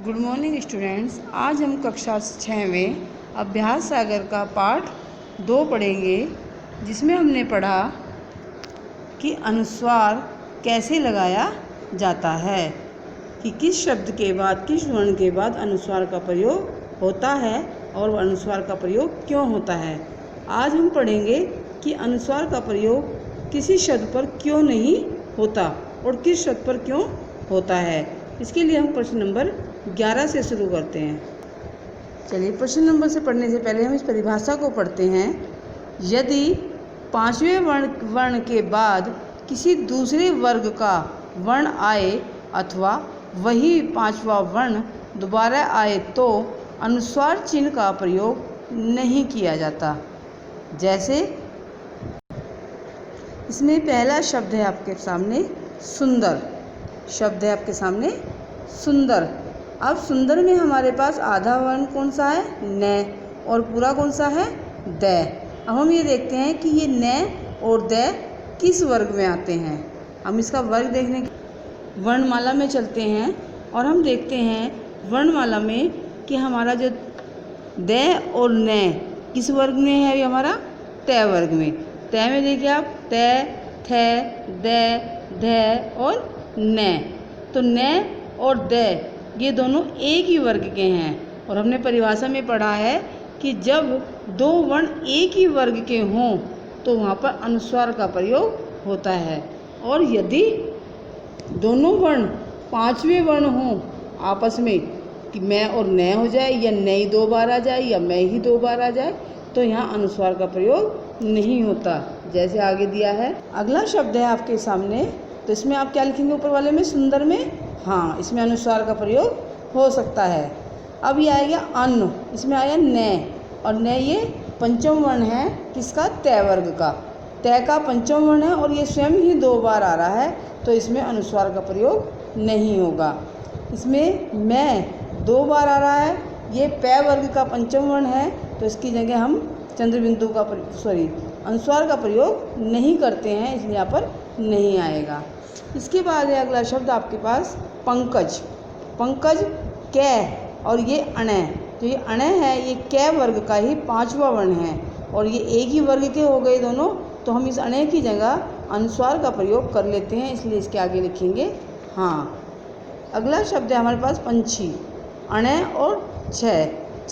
Good morning students. आज हम कक्षा 6 में अभ्यास सागर का पाठ 2 पढ़ेंगे, जिसमें हमने पढ़ा कि अनुस्वार कैसे लगाया जाता है, कि किस शब्द के बाद, किस वर्ण के बाद अनुस्वार का प्रयोग होता है और अनुस्वार का प्रयोग क्यों होता है। आज हम पढ़ेंगे कि अनुस्वार का प्रयोग किसी शब्द पर क्यों नहीं होता और किस शब्द पर क्यों होता है। इसके लिए हम प्रश्न नंबर 11 से शुरू करते हैं। चलिए, प्रश्न नंबर से पढ़ने से पहले हम इस परिभाषा को पढ़ते हैं। यदि 5वें वर्ण के बाद किसी दूसरे वर्ग का वर्ण आए अथवा वही 5वां वर्ण दोबारा आए तो अनुस्वार चिन्ह का प्रयोग नहीं किया जाता। जैसे इसमें पहला शब्द है आपके सामने सुंदर, शब्द है आपके सामने सुंदर। अब सुंदर में हमारे पास आधा वर्ण कौन सा है? न, और पूरा कौन सा है? द। अब हम ये देखते हैं कि ये न और द किस वर्ग में आते हैं। हम इसका वर्ग देखने के वर्णमाला में चलते हैं और हम देखते हैं वर्णमाला में कि हमारा जो द और न किस वर्ग में है? ये हमारा त वर्ग में। त में देखिए आप त, थ, द, ध और न। तो न और द ये दोनों एक ही वर्ग के हैं। और हमने परिभाषा में पढ़ा है कि जब दो वर्ण एक ही वर्ग के हों तो वहाँ पर अनुस्वार का प्रयोग होता है। और यदि दोनों वर्ण 5वें वर्ण हों आपस में, कि मैं और न हो जाए, या न ही 2 बार आ जाए, या मैं ही 2 बार आ जाए, तो यहाँ अनुस्वार का प्रयोग नहीं होता। जैसे आगे दिया है। अगला शब्द है आपके सामने, तो इसमें आप क्या लिखेंगे? ऊपर वाले में सुंदर में हाँ, इसमें अनुस्वार का प्रयोग हो सकता है। अब ये आएगा अन्न, इसमें आया न, और न ये पंचम वर्ण है किसका? त वर्ग का। त का पंचम वर्ण है और ये स्वयं ही 2 बार आ रहा है, तो इसमें अनुस्वार का प्रयोग नहीं होगा। इसमें मैं 2 बार आ रहा है, ये प वर्ग का पंचम वर्ण है, तो इसकी जगह हम चंद्रबिंदु का अनुस्वार का प्रयोग नहीं करते हैं, इसलिए यहाँ पर नहीं आएगा। इसके बाद है अगला शब्द आपके पास पंकज। पंकज कै और ये अणय, तो ये अणय है, ये कै वर्ग का ही 5वां वर्ण है और ये एक ही वर्ग के हो गए दोनों, तो हम इस अणय की जगह अनुस्वार का प्रयोग कर लेते हैं, इसलिए इसके आगे लिखेंगे हाँ। अगला शब्द है हमारे पास पंछी, अणय और छ।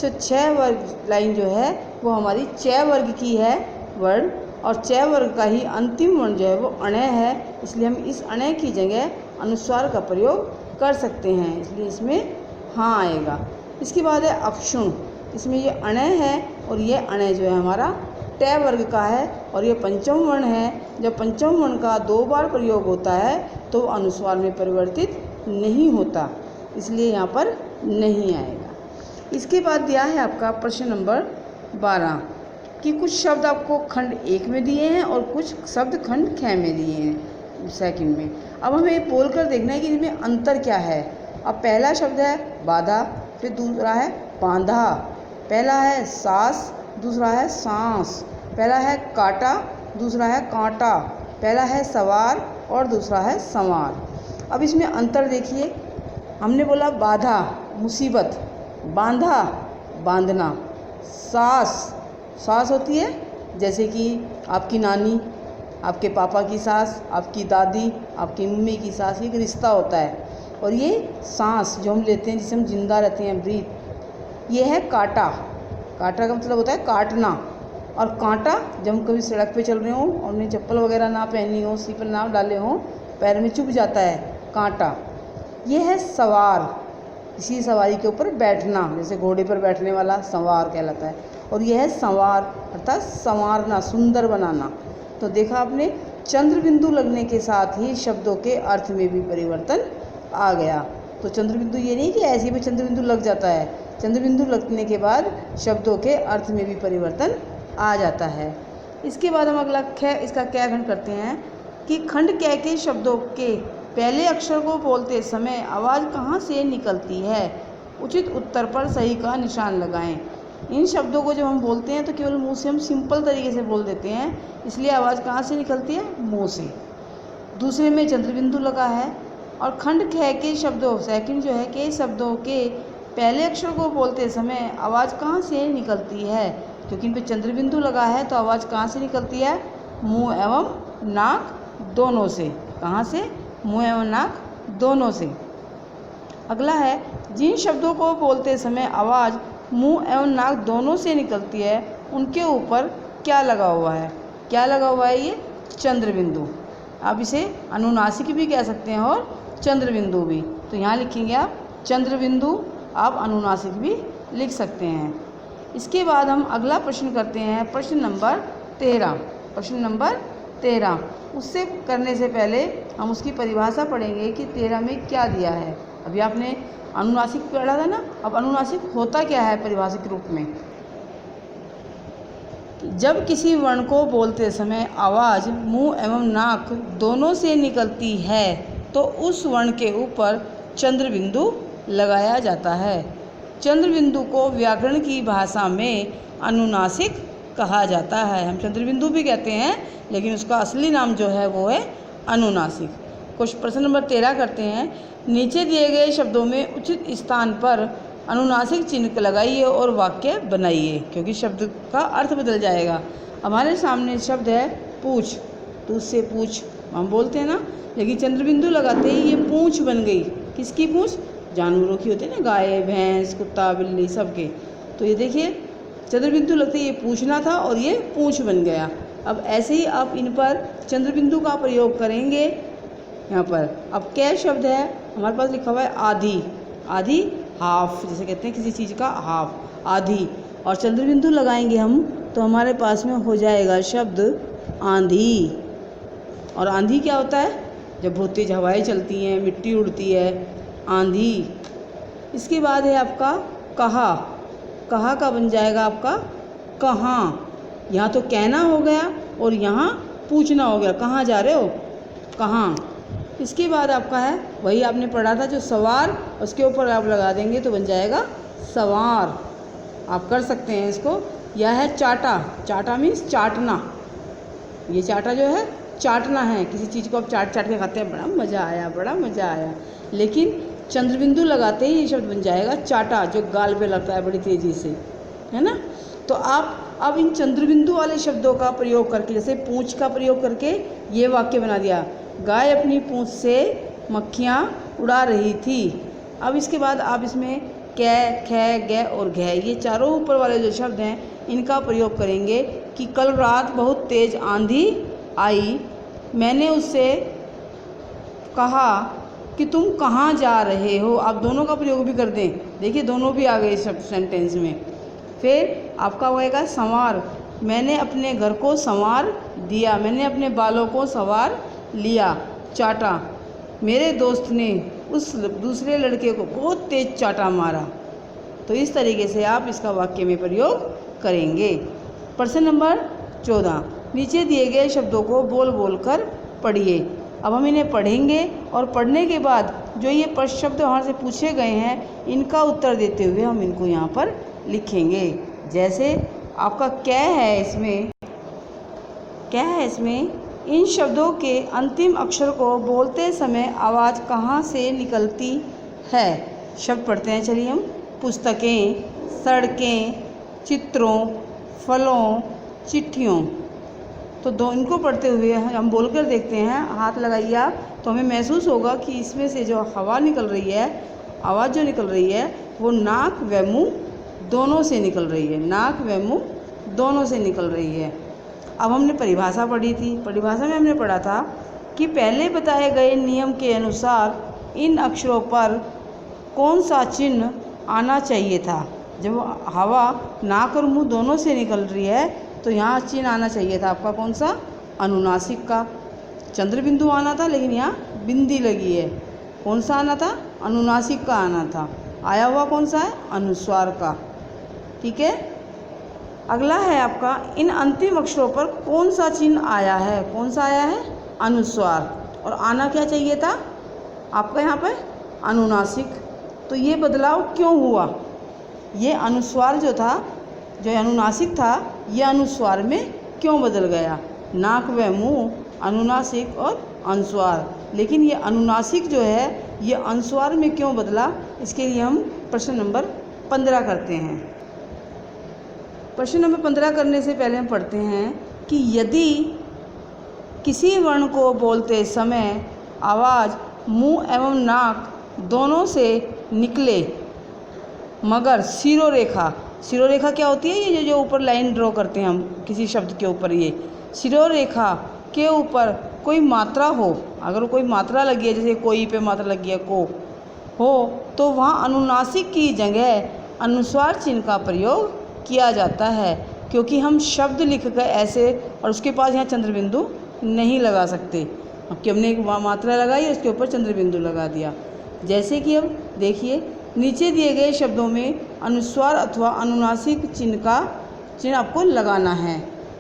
तो 6 वर्ग लाइन जो है वो हमारी च वर्ग की है वर्ण, और च वर्ग का ही अंतिम वर्ण जो है वो अणय है, इसलिए हम इस अणय की जगह अनुस्वार का प्रयोग कर सकते हैं, इसलिए इसमें हाँ आएगा। इसके बाद है अक्षुण, इसमें ये अणय है और ये अणय जो है हमारा ट वर्ग का है और ये पंचम वर्ण है। जब पंचम वर्ण का 2 बार प्रयोग होता है तो अनुस्वार में परिवर्तित नहीं होता, इसलिए यहाँ पर नहीं आएगा। इसके बाद दिया है आपका प्रश्न नंबर 12 कि कुछ शब्द आपको खंड 1 में दिए हैं और कुछ शब्द खंड ख में दिए हैं सेकंड में। अब हमें बोल कर देखना है कि इनमें अंतर क्या है। अब पहला शब्द है बाधा, फिर दूसरा है बांधा, पहला है सास, दूसरा है सांस, पहला है काटा, दूसरा है कांटा, पहला है सवार और दूसरा है संवार। अब इसमें अंतर देखिए। हमने बोला बाधा मुसीबत, बांधा बांधना, सास सास होती है जैसे कि आपकी नानी, आपके पापा की सास, आपकी दादी, आपकी मम्मी की सास, एक रिश्ता होता है। और ये सांस जो हम लेते हैं, जिसे हम जिंदा रहते हैं, ब्रीथ, ये है काटा। काटा का मतलब होता है काटना। और कांटा जब हम कभी सड़क पे चल रहे हों और हमने चप्पल वगैरह ना पहनी हो, सीपल ना डाले हों, पैर में चुभ जाता है कांटा। ये है सवार, किसी सवारी के ऊपर बैठना, जैसे घोड़े पर बैठने वाला सवार कहलाता है। और यह है संवार, अर्थात संवारना, सुंदर बनाना। तो देखा आपने, चंद्रबिंदु लगने के साथ ही शब्दों के अर्थ में भी परिवर्तन आ गया। तो चंद्रबिंदु ये नहीं कि ऐसे भी चंद्रबिंदु लग जाता है, चंद्रबिंदु लगने के बाद शब्दों के अर्थ में भी परिवर्तन आ जाता है। इसके बाद हम अगला इसका कै खंड करते हैं कि खंड कै के शब्दों के पहले अक्षर को बोलते समय आवाज़ कहाँ से निकलती है? उचित उत्तर पर सही का निशान लगाएं। इन शब्दों को जब हम बोलते हैं तो केवल मुंह से हम सिंपल तरीके से बोल देते हैं, इसलिए आवाज़ कहाँ से निकलती है? मुंह से। दूसरे में चंद्रबिंदु लगा है, और खंड ख के शब्दों, सेकंड जो है के शब्दों के पहले अक्षर को बोलते समय आवाज़ कहाँ से निकलती है? क्योंकि इन पे चंद्र बिंदु लगा है तो आवाज़ कहाँ से निकलती है? मुंह एवं नाक दोनों से। कहाँ से? मुंह एवं नाक दोनों से। अगला है, जिन शब्दों को बोलते समय आवाज़ मुंह एवं नाक दोनों से निकलती है उनके ऊपर क्या लगा हुआ है? क्या लगा हुआ है? ये चंद्र बिंदु। आप इसे अनुनासिक भी कह सकते हैं और चंद्र बिंदु भी। तो यहाँ लिखेंगे आप चंद्र बिंदु, आप अनुनासिक भी लिख सकते हैं। इसके बाद हम अगला प्रश्न करते हैं, प्रश्न नंबर 13। प्रश्न नंबर 13, उससे करने से पहले हम उसकी परिभाषा पढ़ेंगे कि 13 में क्या दिया है। अभी आपने अनुनासिक पढ़ा था ना, अब अनुनासिक होता क्या है परिभाषिक रूप में? जब किसी वर्ण को बोलते समय आवाज़ मुंह एवं नाक दोनों से निकलती है तो उस वर्ण के ऊपर चंद्र बिंदु लगाया जाता है। चंद्र बिंदु को व्याकरण की भाषा में अनुनासिक कहा जाता है। हम चंद्र बिंदु भी कहते हैं लेकिन उसका असली नाम जो है वो है अनुनासिक। कुछ प्रश्न नंबर 13 करते हैं। नीचे दिए गए शब्दों में उचित स्थान पर अनुनासिक चिन्ह लगाइए और वाक्य बनाइए, क्योंकि शब्द का अर्थ बदल जाएगा। हमारे सामने शब्द है पूछ, तो उससे पूछ हम बोलते हैं ना, लेकिन चंद्र बिंदु लगाते ही ये पूँछ बन गई। किसकी पूँछ? जानवरों की होती है ना, गाय भैंस कुत्ता बिल्ली सबके। तो ये देखिए चंद्र बिंदु लगते ही ये पूछना था और ये पूँछ बन गया। अब ऐसे ही आप इन पर चंद्र बिंदु का प्रयोग करेंगे। यहाँ पर अब क्या शब्द है हमारे पास लिखा हुआ है आधी। आधी हाफ, जैसे कहते हैं किसी चीज़ का हाफ, आधी। और चंद्र बिंदु लगाएंगे हम तो हमारे पास में हो जाएगा शब्द आंधी। और आंधी क्या होता है? जब बहुत तेज हवाएं चलती हैं, मिट्टी उड़ती है, आंधी। इसके बाद है आपका कहा। कहा का बन जाएगा आपका कहाँ। यहाँ तो कहना हो गया और यहाँ पूछना हो गया, कहाँ जा रहे हो? कहाँ। इसके बाद आपका है वही आपने पढ़ा था जो सवार, उसके ऊपर आप लगा देंगे तो बन जाएगा सवार। आप कर सकते हैं इसको। यह है चाटा। चाटा मीन्स चाटना। ये चाटा जो है चाटना है, किसी चीज़ को आप चाट चाट के खाते हैं, बड़ा मज़ा आया, बड़ा मज़ा आया। लेकिन चंद्र बिंदु लगाते ही ये शब्द बन जाएगा चाटा, जो गाल पे लगता है बड़ी तेज़ी से, है ना। तो आप अब इन चंद्र बिंदु वाले शब्दों का प्रयोग करके, जैसे पूँछ का प्रयोग करके ये वाक्य बना दिया, गाय अपनी पूँछ से मक्खियाँ उड़ा रही थी। अब इसके बाद आप इसमें कै, ख, ग और घ, ये चारों ऊपर वाले जो शब्द हैं इनका प्रयोग करेंगे कि कल रात बहुत तेज़ आंधी आई, मैंने उससे कहा कि तुम कहाँ जा रहे हो। आप दोनों का प्रयोग भी कर दें, देखिए दोनों भी आ गए शब्द सेंटेंस में। फिर आपका होएगा संवार, मैंने अपने घर को संवार दिया, मैंने अपने बालों को संवार लिया। चाटा, मेरे दोस्त ने उस दूसरे लड़के को बहुत तेज चाटा मारा। तो इस तरीके से आप इसका वाक्य में प्रयोग करेंगे। प्रश्न नंबर 14, नीचे दिए गए शब्दों को बोल बोल कर पढ़िए। अब हम इन्हें पढ़ेंगे और पढ़ने के बाद जो ये प्रश्न शब्द वहाँ से पूछे गए हैं इनका उत्तर देते हुए हम इनको यहाँ पर लिखेंगे। जैसे आपका क्या है इसमें, क्या है इसमें, इन शब्दों के अंतिम अक्षर को बोलते समय आवाज़ कहाँ से निकलती है। शब्द पढ़ते हैं, चलिए हम। पुस्तकें, सड़कें, चित्रों, फलों, चिट्ठियों। तो दो इनको पढ़ते हुए हम बोलकर देखते हैं, हाथ लगाइए आप, तो हमें महसूस होगा कि इसमें से जो हवा निकल रही है, आवाज़ जो निकल रही है वो नाक व मुंह दोनों से निकल रही है, नाक व मुंह दोनों से निकल रही है। अब हमने परिभाषा पढ़ी थी, परिभाषा में हमने पढ़ा था कि पहले बताए गए नियम के अनुसार इन अक्षरों पर कौन सा चिन्ह आना चाहिए था। जब हवा नाक और मुंह दोनों से निकल रही है तो यहाँ चिन्ह आना चाहिए था आपका कौन सा, अनुनासिक का। चंद्र बिंदु आना था लेकिन यहाँ बिंदी लगी है, कौन सा आना था, अनुनासिक का आना था। आया हुआ कौन सा है, अनुस्वार का। ठीक है। अगला है आपका, इन अंतिम अक्षरों पर कौन सा चिन्ह आया है, कौन सा आया है, अनुस्वार। और आना क्या चाहिए था आपका यहाँ पर, अनुनासिक। तो ये बदलाव क्यों हुआ, ये अनुस्वार जो था, जो अनुनासिक था, ये अनुस्वार में क्यों बदल गया। नाक व मुंह अनुनासिक और अनुस्वार, लेकिन ये अनुनासिक जो है ये अनुस्वार में क्यों बदला, इसके लिए हम प्रश्न नंबर 15 करते हैं। प्रश्न नंबर 15 करने से पहले हम पढ़ते हैं कि यदि किसी वर्ण को बोलते समय आवाज़ मुंह एवं नाक दोनों से निकले मगर शिरोरेखा, शिरोरेखा क्या होती है, ये जो ऊपर लाइन ड्रॉ करते हैं हम किसी शब्द के ऊपर, ये शिरोरेखा के ऊपर कोई मात्रा हो, अगर कोई मात्रा लगी है, जैसे कोई पे मात्रा लगी है को हो, तो वहाँ अनुनासिक की जगह अनुस्वार चिन्ह का प्रयोग किया जाता है, क्योंकि हम शब्द लिख कर ऐसे और उसके पास यहाँ चंद्र बिंदु नहीं लगा सकते, कि हमने एक मात्रा लगाई उसके ऊपर चंद्र बिंदु लगा दिया। जैसे कि अब देखिए नीचे दिए गए शब्दों में अनुस्वार अथवा अनुनासिक चिन्ह आपको लगाना है।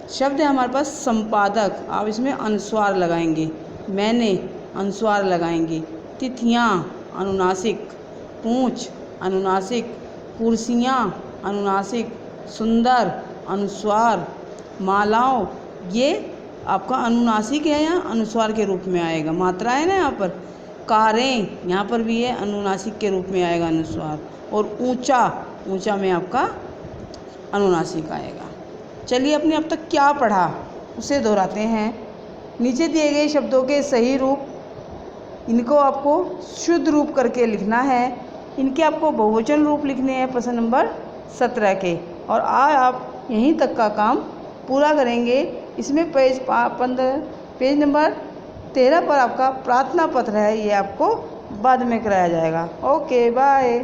शब्द है हमारे पास संपादक, आप इसमें अनुस्वार लगाएंगे, मैंने अनुस्वार लगाएंगे, तिथियाँ अनुनासिक, पूँछ अनुनासिक, कुर्सियाँ अनुनासिक, सुंदर अनुस्वार, मालाओं ये आपका अनुनासिक है, यहाँ अनुस्वार के रूप में आएगा, मात्रा है ना यहाँ पर। कारें यहाँ पर भी है, अनुनासिक के रूप में आएगा अनुस्वार, और ऊंचा, ऊंचा में आपका अनुनासिक आएगा। चलिए अपने अब तक क्या पढ़ा उसे दोहराते हैं। नीचे दिए गए शब्दों के सही रूप, इनको आपको शुद्ध रूप करके लिखना है, इनके आपको बहुवचन रूप लिखने हैं प्रश्न नंबर 17 के, और आज आप यहीं तक का काम पूरा करेंगे। इसमें पेज नंबर 13 पर आपका प्रार्थना पत्र है, ये आपको बाद में कराया जाएगा। Okay bye.